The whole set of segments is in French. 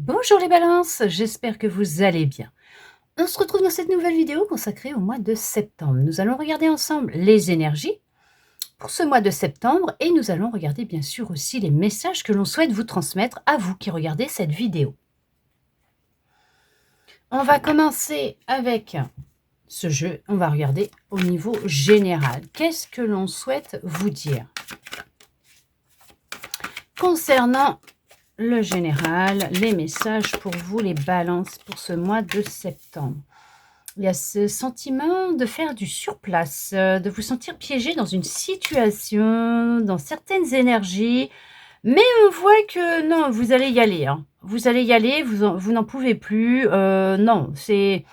Bonjour les balances, j'espère que vous allez bien. On se retrouve dans cette nouvelle vidéo consacrée au mois de septembre. Nous allons regarder ensemble les énergies pour ce mois de septembre et nous allons regarder bien sûr aussi les messages que l'on souhaite vous transmettre à vous qui regardez cette vidéo. On va commencer avec ce jeu, on va regarder au niveau général. Qu'est-ce que l'on souhaite vous dire concernant le général, les messages pour vous, les balances pour ce mois de septembre? Il y a ce sentiment de faire du surplace, de vous sentir piégé dans une situation, dans certaines énergies, mais on voit que non, vous allez y aller, hein. Vous allez y aller, vous n'en pouvez plus, non, c'est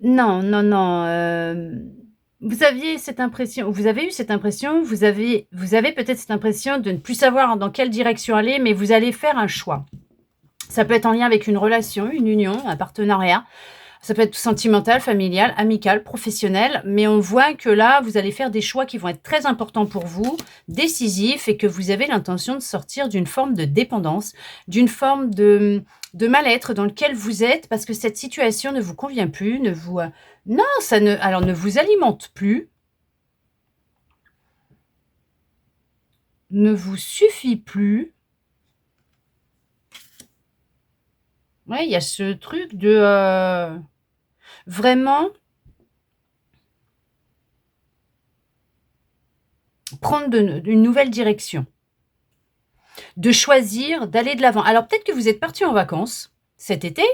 non, non, non, vous aviez cette impression, vous avez eu cette impression, vous avez peut-être cette impression de ne plus savoir dans quelle direction aller, mais vous allez faire un choix. Ça peut être en lien avec une relation, une union, un partenariat. Ça peut être sentimental, familial, amical, professionnel, mais on voit que là, vous allez faire des choix qui vont être très importants pour vous, décisifs, et que vous avez l'intention de sortir d'une forme de dépendance, d'une forme de mal-être dans lequel vous êtes, parce que cette situation ne vous convient plus, ne vous... non, ça ne... Alors, ne vous alimente plus, ne vous suffit plus. Ouais, il y a ce truc de... vraiment prendre une nouvelle direction, de choisir d'aller de l'avant. Alors peut-être que vous êtes parti en vacances cet été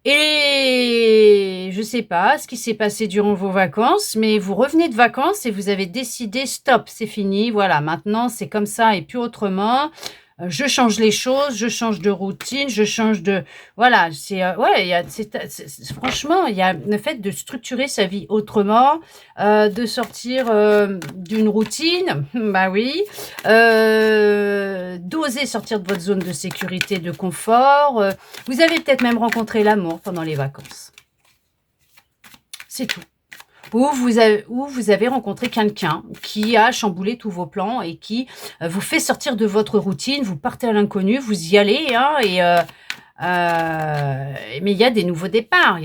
et je ne sais pas ce qui s'est passé durant vos vacances, mais vous revenez de vacances et vous avez décidé stop, c'est fini, voilà, maintenant c'est comme ça et plus autrement. Je change les choses, je change de routine, je change de... Voilà, c'est... ouais, il y a, franchement, il y a le fait de structurer sa vie autrement, de sortir d'une routine, bah oui, d'oser sortir de votre zone de sécurité, de confort. Vous avez peut-être même rencontré l'amour pendant les vacances. C'est tout. Ou vous avez rencontré quelqu'un qui a chamboulé tous vos plans et qui vous fait sortir de votre routine, vous partez à l'inconnu, vous y allez, hein, mais il y a des nouveaux départs,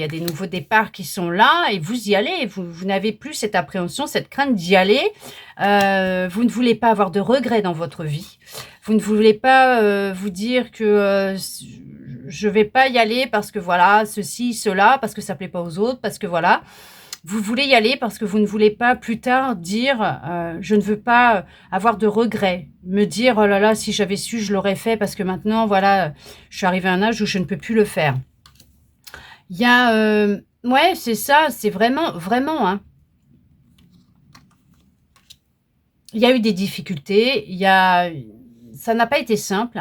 qui sont là et vous y allez, vous n'avez plus cette appréhension, cette crainte d'y aller, vous ne voulez pas avoir de regrets dans votre vie, vous ne voulez pas vous dire que je vais pas y aller parce que voilà, ceci, cela, parce que ça plaît pas aux autres, parce que voilà. Vous voulez y aller parce que vous ne voulez pas plus tard dire je ne veux pas avoir de regrets, me dire oh là là si j'avais su je l'aurais fait parce que maintenant voilà je suis arrivée à un âge où je ne peux plus le faire. Il y a ouais c'est ça, c'est vraiment vraiment hein. Il y a eu des difficultés, ça n'a pas été simple.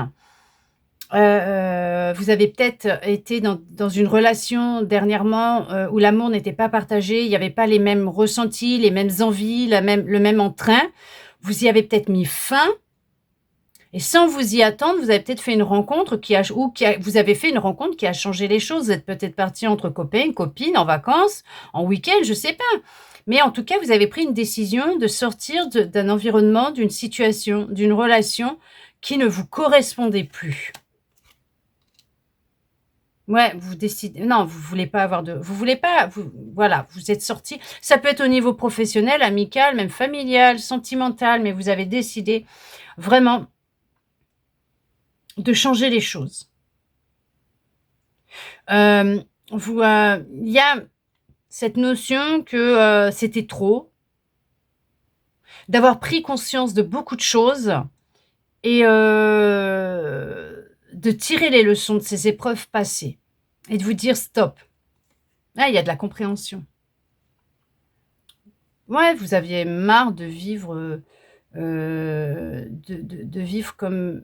Vous avez peut-être été dans une relation dernièrement où l'amour n'était pas partagé, il n'y avait pas les mêmes ressentis, les mêmes envies, le même entrain. Vous y avez peut-être mis fin et sans vous y attendre, vous avez peut-être fait une rencontre vous avez fait une rencontre qui a changé les choses. Vous êtes peut-être partis entre copains, copines, en vacances, en week-end, je ne sais pas. Mais en tout cas, vous avez pris une décision de sortir d'un environnement, d'une situation, d'une relation qui ne vous correspondait plus. Ouais, vous décidez non, vous voulez pas avoir de vous voulez pas voilà, vous êtes sortis. Ça peut être au niveau professionnel, amical, même familial, sentimental, mais vous avez décidé vraiment de changer les choses. Il y a cette notion que, c'était trop, d'avoir pris conscience de beaucoup de choses et de tirer les leçons de ces épreuves passées et de vous dire: «Stop». Ah, il y a de la compréhension. Ouais, vous aviez marre de vivre, de vivre comme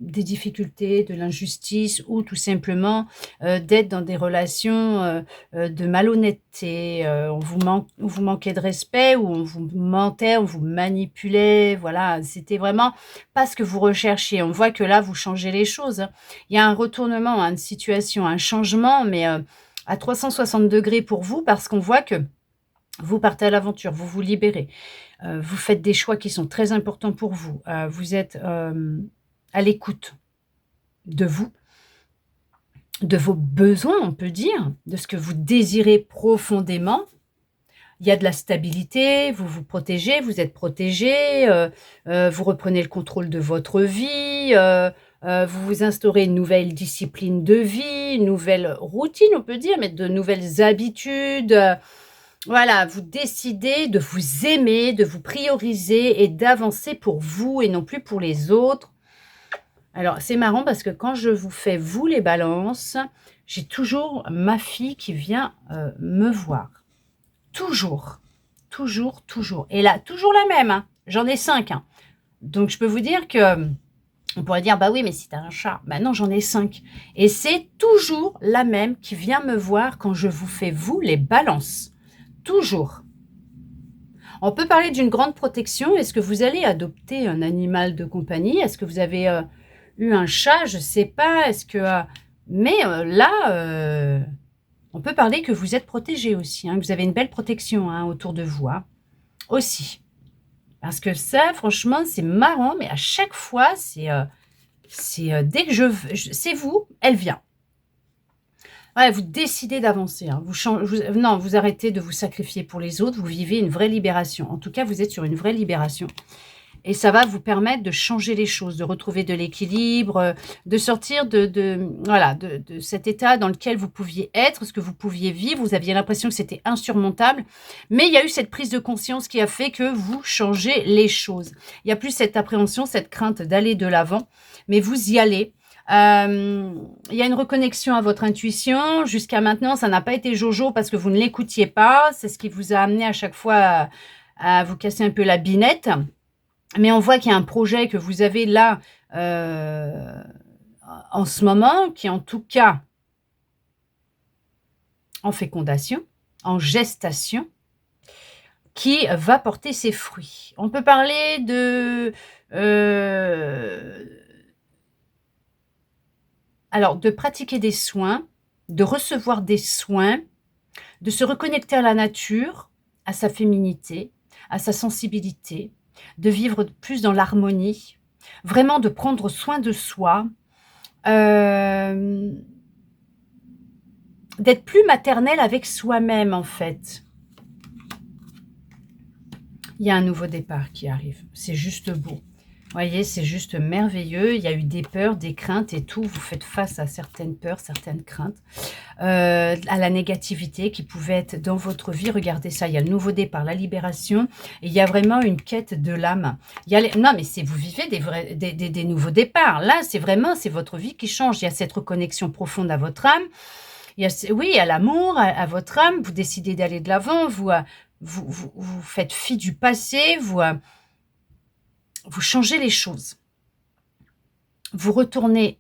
des difficultés, de l'injustice ou tout simplement, d'être dans des relations, de malhonnêteté, on vous manquait de respect ou on vous mentait, on vous manipulait, voilà, c'était vraiment pas ce que vous recherchiez. On voit que là, vous changez les choses, hein. Il y a un retournement, hein, de situation, un changement, mais, à 360 degrés pour vous parce qu'on voit que Vous partez à l'aventure, vous vous libérez. Vous faites des choix qui sont très importants pour vous. Vous êtes, à l'écoute de vous, de vos besoins, on peut dire, de ce que vous désirez profondément. Il y a de la stabilité, vous vous protégez, vous êtes protégé, vous reprenez le contrôle de votre vie, vous vous instaurez une nouvelle discipline de vie, une nouvelle routine, on peut dire, mais de nouvelles habitudes. Voilà, vous décidez de vous aimer, de vous prioriser et d'avancer pour vous et non plus pour les autres. Alors, c'est marrant parce que quand je vous fais, vous, les balances, j'ai toujours ma fille qui vient me voir. Toujours, toujours, toujours. Et là, toujours la même, hein. J'en ai 5. Hein. Donc, je peux vous dire que, on pourrait dire, bah oui, mais si tu as un chat. Bah non, j'en ai 5. Et c'est toujours la même qui vient me voir quand je vous fais, vous, les balances. Toujours. On peut parler d'une grande protection. Est-ce que vous allez adopter un animal de compagnie? Est-ce que vous avez eu un chat? Je ne sais pas. Est-ce que... mais là, on peut parler que vous êtes protégé aussi, hein, que vous avez une belle protection hein, autour de vous, hein, aussi. Parce que ça, franchement, c'est marrant, mais à chaque fois, c'est dès que c'est vous, elle vient. Ouais, vous décidez d'avancer. Hein, non, vous arrêtez de vous sacrifier pour les autres, vous vivez une vraie libération. En tout cas, vous êtes sur une vraie libération. Et ça va vous permettre de changer les choses, de retrouver de l'équilibre, de sortir voilà, de cet état dans lequel vous pouviez être, ce que vous pouviez vivre. Vous aviez l'impression que c'était insurmontable. Mais il y a eu cette prise de conscience qui a fait que vous changez les choses. Il n'y a plus cette appréhension, cette crainte d'aller de l'avant, mais vous y allez. Il y a une reconnexion à votre intuition. Jusqu'à maintenant, ça n'a pas été Jojo parce que vous ne l'écoutiez pas. C'est ce qui vous a amené à chaque fois à vous casser un peu la binette. Mais on voit qu'il y a un projet que vous avez là en ce moment, qui en tout cas en fécondation, en gestation, qui va porter ses fruits. On peut parler alors, de pratiquer des soins, de recevoir des soins, de se reconnecter à la nature, à sa féminité, à sa sensibilité, de vivre plus dans l'harmonie, vraiment de prendre soin de soi, d'être plus maternelle avec soi-même en fait. Il y a un nouveau départ qui arrive, c'est juste beau. Vous voyez, c'est juste merveilleux. Il y a eu des peurs, des craintes et tout. Vous faites face à certaines peurs, certaines craintes, à la négativité qui pouvait être dans votre vie. Regardez ça, il y a le nouveau départ, la libération. Et il y a vraiment une quête de l'âme. Non, mais vous vivez des nouveaux départs. Là, c'est votre vie qui change. Il y a cette reconnexion profonde à votre âme. Oui, à l'amour, à votre âme. Vous décidez d'aller de l'avant. Vous faites fi du passé. Vous changez les choses. Vous retournez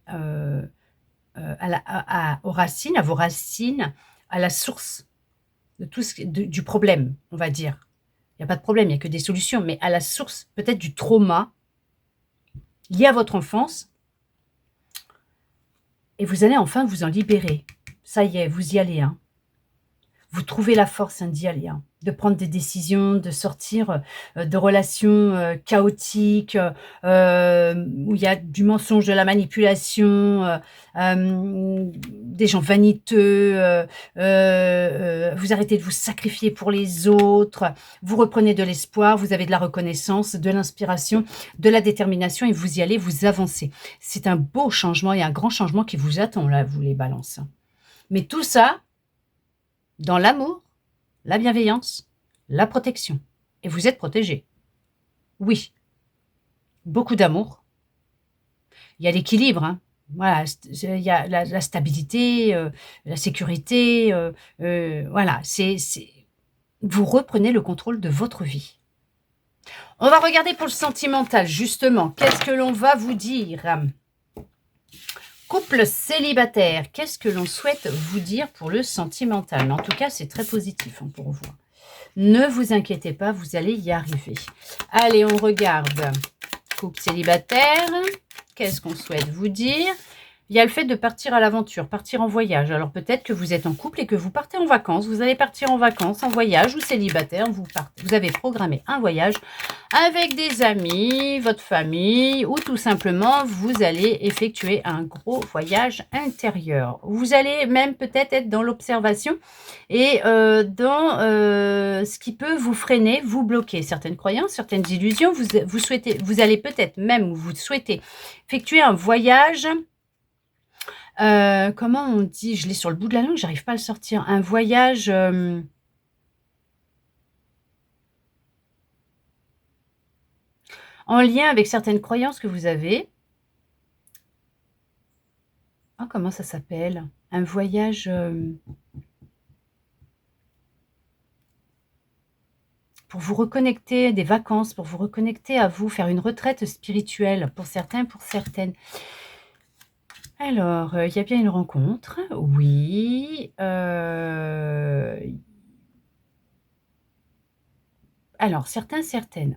aux racines, à vos racines, à la source de du problème, on va dire. Il n'y a pas de problème, il n'y a que des solutions, mais à la source peut-être du trauma lié à votre enfance. Et vous allez enfin vous en libérer. Ça y est, vous y allez. Hein. Vous trouvez la force d'y aller. Hein. De prendre des décisions, de sortir de relations chaotiques, où il y a du mensonge, de la manipulation, des gens vaniteux, vous arrêtez de vous sacrifier pour les autres, vous reprenez de l'espoir, vous avez de la reconnaissance, de l'inspiration, de la détermination et vous y allez, vous avancez. C'est un beau changement et un grand changement qui vous attend là, vous les balances. Mais tout ça, dans l'amour, la bienveillance, la protection. Et vous êtes protégé. Oui. Beaucoup d'amour. Il y a l'équilibre. Hein. Voilà, il y a la stabilité, la sécurité. Voilà, vous reprenez le contrôle de votre vie. On va regarder pour le sentimental, justement. Qu'est-ce que l'on va vous dire ? Couple célibataire, qu'est-ce que l'on souhaite vous dire pour le sentimental? Mais en tout cas, c'est très positif hein, pour vous. Ne vous inquiétez pas, vous allez y arriver. Allez, on regarde. Couple célibataire, qu'est-ce qu'on souhaite vous dire? Il y a le fait de partir à l'aventure, partir en voyage. Alors peut-être que vous êtes en couple et que vous partez en vacances. Vous allez partir en vacances, en voyage ou célibataire. Vous avez programmé un voyage avec des amis, votre famille ou tout simplement vous allez effectuer un gros voyage intérieur. Vous allez même peut-être être dans l'observation et dans ce qui peut vous freiner, vous bloquer. Certaines croyances, certaines illusions. Vous allez peut-être même, vous souhaitez effectuer un voyage. Comment on dit? Je l'ai sur le bout de la langue, j'arrive pas à le sortir. Un voyage, en lien avec certaines croyances que vous avez. Oh, comment ça s'appelle? Un voyage, pour vous reconnecter, des vacances, pour vous reconnecter à vous, faire une retraite spirituelle pour certains, pour certaines. Alors, il y a bien une rencontre, oui, alors certains, certaines,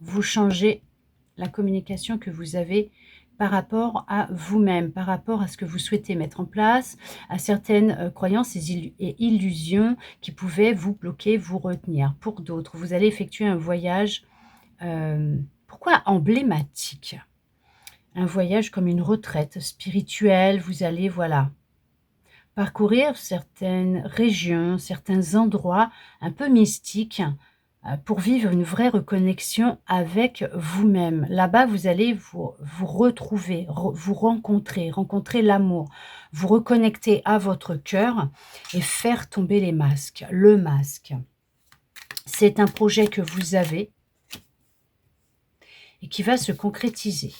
vous changez la communication que vous avez par rapport à vous-même, par rapport à ce que vous souhaitez mettre en place, à certaines croyances et illusions qui pouvaient vous bloquer, vous retenir. Pour d'autres, vous allez effectuer un voyage, pourquoi emblématique? Un voyage comme une retraite spirituelle, vous allez, voilà, parcourir certaines régions, certains endroits un peu mystiques, pour vivre une vraie reconnexion avec vous-même. Là-bas, vous allez vous retrouver, vous rencontrer l'amour, vous reconnecter à votre cœur et faire tomber les masques, le masque. C'est un projet que vous avez et qui va se concrétiser.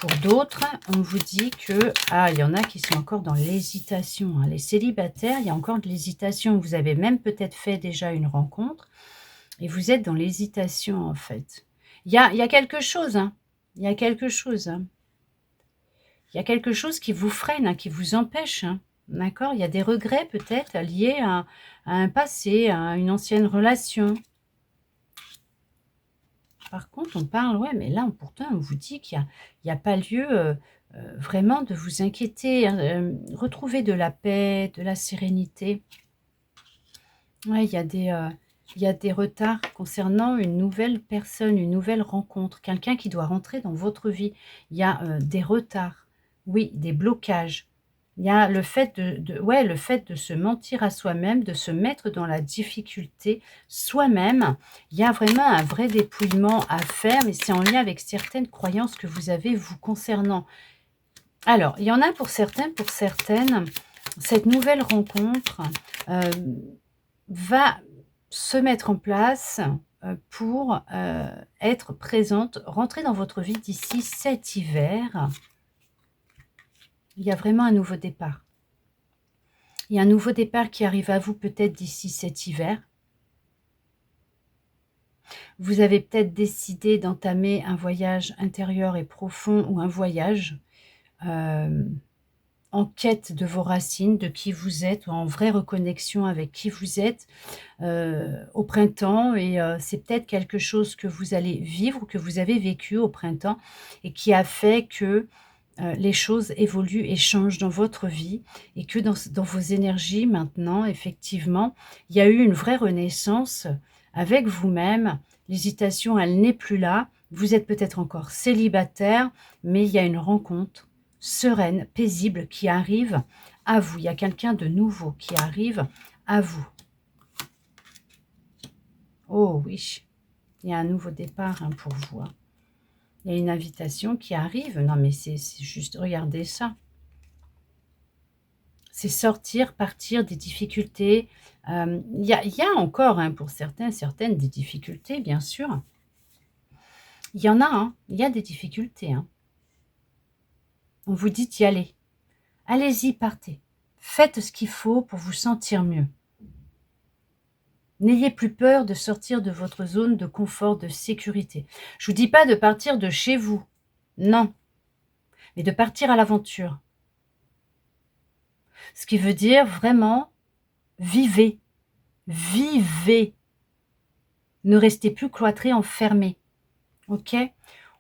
Pour d'autres, on vous dit que, il y en a qui sont encore dans l'hésitation, hein. Les célibataires, il y a encore de l'hésitation. Vous avez même peut-être fait déjà une rencontre et vous êtes dans l'hésitation, en fait. Il y a quelque chose, hein. Il y a quelque chose, hein. Il y a quelque chose qui vous freine, hein, qui vous empêche, hein. D'accord? Il y a des regrets peut-être liés à un passé, à une ancienne relation. Par contre, on parle, ouais, mais là, pourtant, on vous dit qu'il y a pas lieu, vraiment de vous inquiéter, hein, retrouver de la paix, de la sérénité. Ouais, il y a des retards concernant une nouvelle personne, une nouvelle rencontre, quelqu'un qui doit rentrer dans votre vie. Il y a, des retards, oui, des blocages. Il y a le fait ouais, le fait de se mentir à soi-même, de se mettre dans la difficulté soi-même. Il y a vraiment un vrai dépouillement à faire, mais c'est en lien avec certaines croyances que vous avez vous concernant. Alors, il y en a pour certains, pour certaines, cette nouvelle rencontre, va se mettre en place, pour, être présente, rentrer dans votre vie d'ici cet hiver. Il y a vraiment un nouveau départ. Il y a un nouveau départ qui arrive à vous peut-être d'ici cet hiver. Vous avez peut-être décidé d'entamer un voyage intérieur et profond ou un voyage, en quête de vos racines, de qui vous êtes, ou en vraie reconnexion avec qui vous êtes, au printemps et c'est peut-être quelque chose que vous allez vivre ou que vous avez vécu au printemps et qui a fait que, les choses évoluent et changent dans votre vie et que dans vos énergies maintenant, effectivement, il y a eu une vraie renaissance avec vous-même. L'hésitation, elle n'est plus là. Vous êtes peut-être encore célibataire, mais il y a une rencontre sereine, paisible qui arrive à vous. Il y a quelqu'un de nouveau qui arrive à vous. Oh oui, il y a un nouveau départ, hein, pour vous, hein. Il y a une invitation qui arrive. Non, mais c'est juste, regardez ça. C'est sortir, partir des difficultés. Il y a encore, hein, pour certains, certaines, des difficultés, bien sûr. Il y en a, hein, il y a des difficultés, hein. On vous dit d'y aller. Allez-y, partez. Faites ce qu'il faut pour vous sentir mieux. N'ayez plus peur de sortir de votre zone de confort, de sécurité. Je ne vous dis pas de partir de chez vous, non, mais de partir à l'aventure. Ce qui veut dire vraiment, vivez, vivez. Ne restez plus cloîtré, enfermé, ok?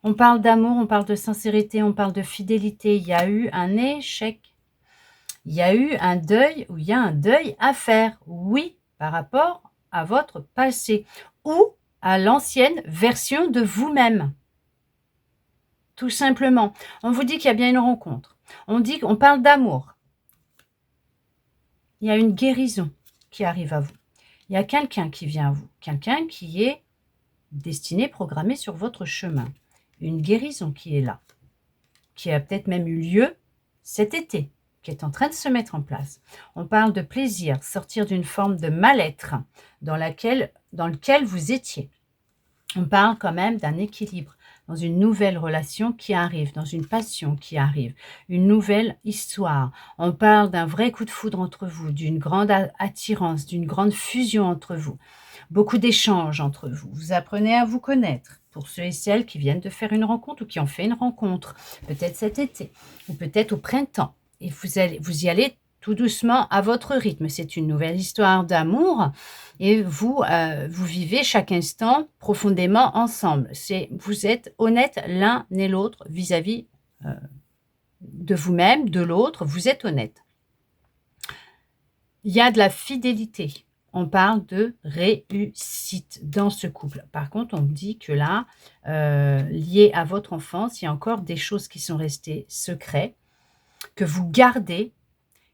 On parle d'amour, on parle de sincérité, on parle de fidélité. Il y a eu un échec. Il y a eu un deuil ou il y a un deuil à faire. Oui, par rapport à votre passé ou à l'ancienne version de vous-même. Tout simplement. On vous dit qu'il y a bien une rencontre. On parle d'amour. Il y a une guérison qui arrive à vous. Il y a quelqu'un qui vient à vous. Quelqu'un qui est destiné, programmé sur votre chemin. Une guérison qui est là. Qui a peut-être même eu lieu cet été. Qui est en train de se mettre en place. On parle de plaisir, sortir d'une forme de mal-être dans lequel vous étiez. On parle quand même d'un équilibre, dans une nouvelle relation qui arrive, dans une passion qui arrive, une nouvelle histoire. On parle d'un vrai coup de foudre entre vous, d'une grande attirance, d'une grande fusion entre vous. Beaucoup d'échanges entre vous. Vous apprenez à vous connaître. Pour ceux et celles qui viennent de faire une rencontre ou qui ont fait une rencontre, peut-être cet été ou peut-être au printemps. Et vous y allez tout doucement à votre rythme. C'est une nouvelle histoire d'amour et vous vivez chaque instant profondément ensemble. Vous êtes honnêtes l'un et l'autre vis-à-vis de vous-même, de l'autre. Vous êtes honnête. Il y a de la fidélité. On parle de réussite dans ce couple. Par contre, on me dit que là, lié à votre enfance, il y a encore des choses qui sont restées secrètes, que vous gardez,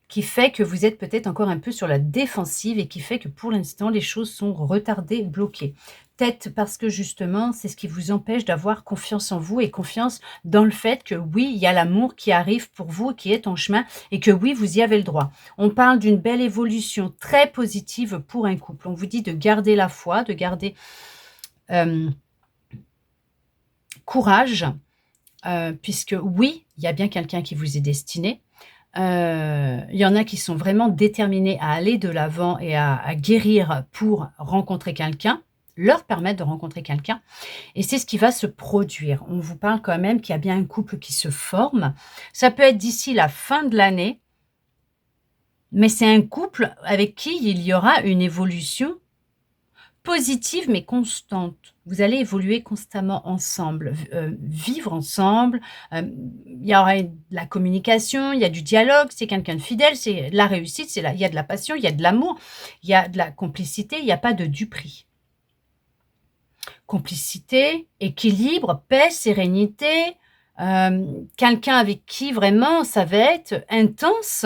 qui fait que vous êtes peut-être encore un peu sur la défensive et qui fait que pour l'instant, les choses sont retardées, bloquées. Peut-être parce que justement, c'est ce qui vous empêche d'avoir confiance en vous et confiance dans le fait que oui, il y a l'amour qui arrive pour vous, qui est en chemin et que oui, vous y avez le droit. On parle d'une belle évolution très positive pour un couple. On vous dit de garder la foi, de garder courage, puisque oui, il y a bien quelqu'un qui vous est destiné. Il y en a qui sont vraiment déterminés à aller de l'avant et à guérir pour rencontrer quelqu'un, leur permettre de rencontrer quelqu'un. Et c'est ce qui va se produire. On vous parle quand même qu'il y a bien un couple qui se forme. Ça peut être d'ici la fin de l'année, mais c'est un couple avec qui il y aura une évolution positive mais constante. Vous allez évoluer constamment ensemble, vivre ensemble. Il y aura de la communication, il y a du dialogue, c'est quelqu'un de fidèle, c'est la réussite, il y a de la passion, il y a de l'amour, il y a de la complicité, il n'y a pas de duperie. Complicité, équilibre, paix, sérénité, quelqu'un avec qui vraiment ça va être intense.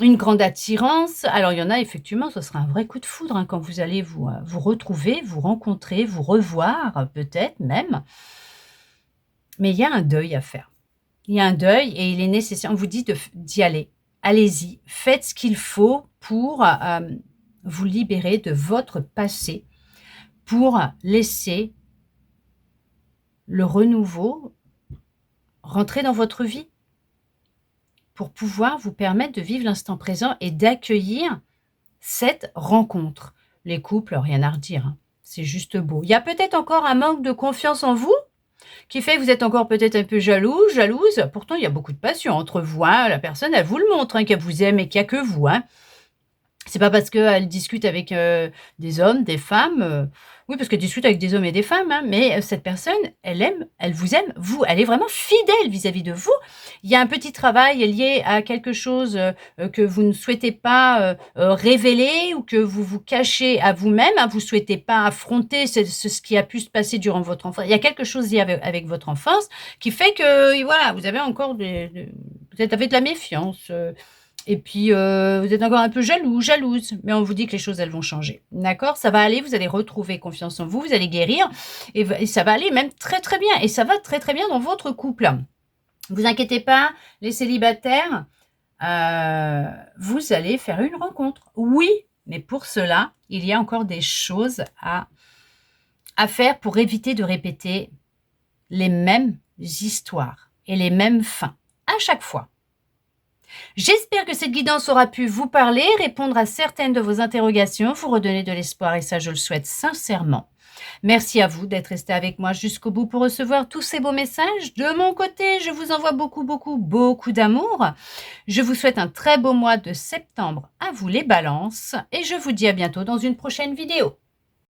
Une grande attirance. Alors, il y en a effectivement, ce sera un vrai coup de foudre quand vous allez vous retrouver, vous rencontrer, vous revoir, peut-être même. Mais il y a un deuil à faire. Il y a un deuil et il est nécessaire. On vous dit d'y aller. Allez-y. Faites ce qu'il faut pour vous libérer de votre passé, pour laisser le renouveau rentrer dans votre vie, pour pouvoir vous permettre de vivre l'instant présent et d'accueillir cette rencontre. Les couples, rien à redire, c'est juste beau. Il y a peut-être encore un manque de confiance en vous qui fait que vous êtes encore peut-être un peu jalouse. Pourtant, il y a beaucoup de passion entre vous. La personne, elle vous le montre, qu'elle vous aime et qu'il n'y a que vous. C'est pas parce qu'elle discute avec des hommes, des femmes. Oui, parce qu'elle discute avec des hommes et des femmes, mais cette personne, elle vous aime, vous. Elle est vraiment fidèle vis-à-vis de vous. Il y a un petit travail lié à quelque chose que vous ne souhaitez pas révéler ou que vous vous cachez à vous-même. Vous ne souhaitez pas affronter ce qui a pu se passer durant votre enfance. Il y a quelque chose lié avec votre enfance qui fait que, voilà, vous avez encore peut-être avec de la méfiance. Et puis, vous êtes encore un peu jalouse, mais on vous dit que les choses, elles vont changer. D'accord? Ça va aller, vous allez retrouver confiance en vous, vous allez guérir, et ça va aller même très très bien. Et ça va très très bien dans votre couple. Vous inquiétez pas, les célibataires, vous allez faire une rencontre. Oui, mais pour cela, il y a encore des choses à faire pour éviter de répéter les mêmes histoires et les mêmes fins à chaque fois. J'espère que cette guidance aura pu vous parler, répondre à certaines de vos interrogations, vous redonner de l'espoir et ça je le souhaite sincèrement. Merci à vous d'être resté avec moi jusqu'au bout pour recevoir tous ces beaux messages. De mon côté, je vous envoie beaucoup d'amour. Je vous souhaite un très beau mois de septembre à vous les balances et je vous dis à bientôt dans une prochaine vidéo.